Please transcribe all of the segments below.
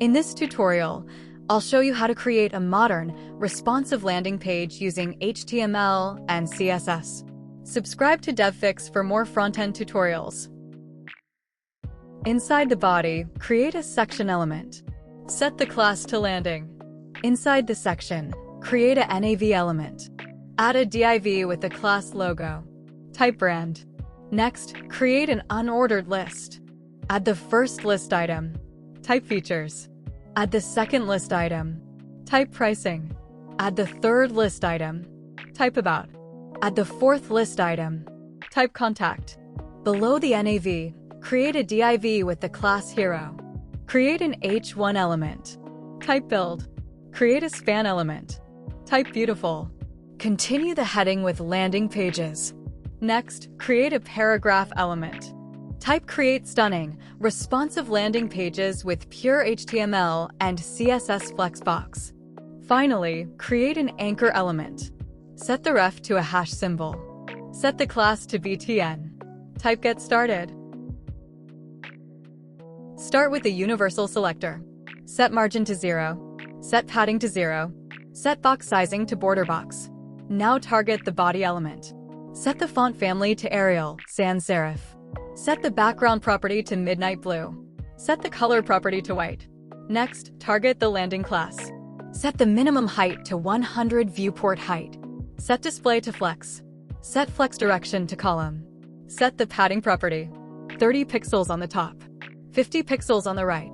In this tutorial, I'll show you how to create a modern, responsive landing page using HTML and CSS. Subscribe to DevFix for more front-end tutorials. Inside the body, create a section element. Set the class to landing. Inside the section, create a NAV element. Add a div with the class logo. Type brand. Next, create an unordered list. Add the first list item. Type features. Add the second list item. Type pricing. Add the third list item. Type about. Add the fourth list item. Type contact. Below the NAV, create a div with the class hero. Create an h1 element. Type build. Create a span element. Type beautiful. Continue the heading with landing pages. Next, create a paragraph element. Type create stunning, responsive landing pages with pure HTML and CSS Flexbox. Finally, create an anchor element. Set the ref to a hash symbol. Set the class to btn. Type get started. Start with the universal selector. Set margin to 0. Set padding to 0. Set box sizing to border box. Now target the body element. Set the font family to Arial, sans serif. Set the background property to midnight blue. Set the color property to white. Next, target the landing class. Set the minimum height to 100 viewport height. Set display to flex. Set flex direction to column. Set the padding property. 30 pixels on the top. 50 pixels on the right.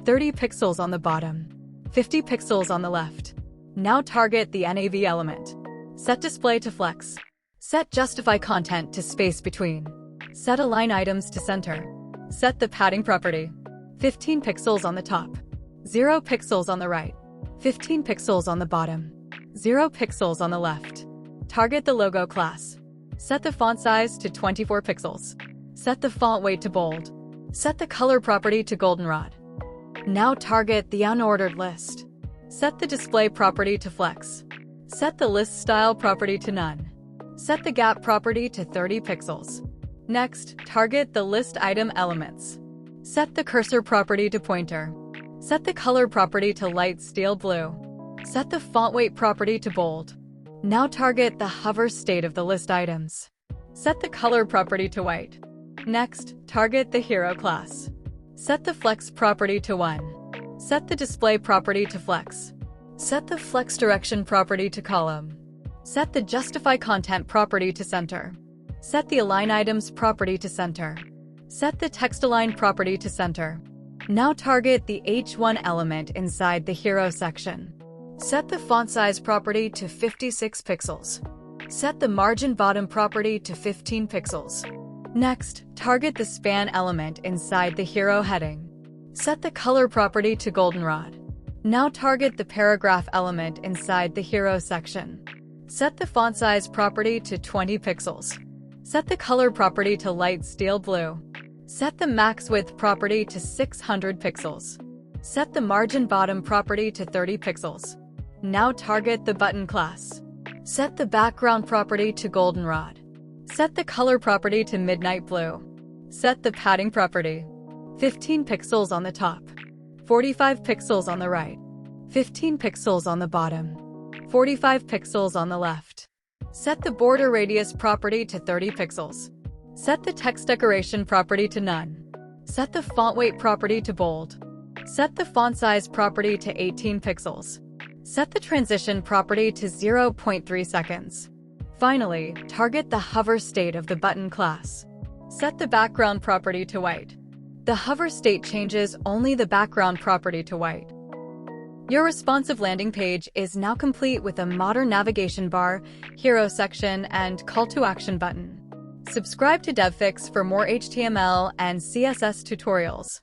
30 pixels on the bottom. 50 pixels on the left. Now target the NAV element. Set display to flex. Set justify content to space between. Set align items to center. Set the padding property. 15 pixels on the top. 0 pixels on the right. 15 pixels on the bottom. 0 pixels on the left. Target the logo class. Set the font size to 24 pixels. Set the font weight to bold. Set the color property to goldenrod. Now target the unordered list. Set the display property to flex. Set the list style property to none. Set the gap property to 30 pixels. Next, target the list item elements. Set the cursor property to pointer. Set the color property to light steel blue. Set the font weight property to bold. Now target the hover state of the list items. Set the color property to white. Next, target the hero class. Set the flex property to 1. Set the display property to flex. Set the flex direction property to column. Set the justify content property to center. Set the align items property to center. Set the text align property to center. Now target the h1 element inside the hero section. Set the font size property to 56 pixels. Set the margin bottom property to 15 pixels. Next, target the span element inside the hero heading. Set the color property to goldenrod. Now target the paragraph element inside the hero section. Set the font size property to 20 pixels. Set the color property to light steel blue. Set the max width property to 600 pixels. Set the margin bottom property to 30 pixels. Now target the button class. Set the background property to goldenrod. Set the color property to midnight blue. Set the padding property. 15 pixels on the top. 45 pixels on the right. 15 pixels on the bottom. 45 pixels on the left. Set the border radius property to 30 pixels. Set the text decoration property to none. Set the font weight property to bold. Set the font size property to 18 pixels. Set the transition property to 0.3 seconds. Finally, target the hover state of the button class. Set the background property to white. The hover state changes only the background property to white. Your responsive landing page is now complete with a modern navigation bar, hero section, and call to action button. Subscribe to DevFix for more HTML and CSS tutorials.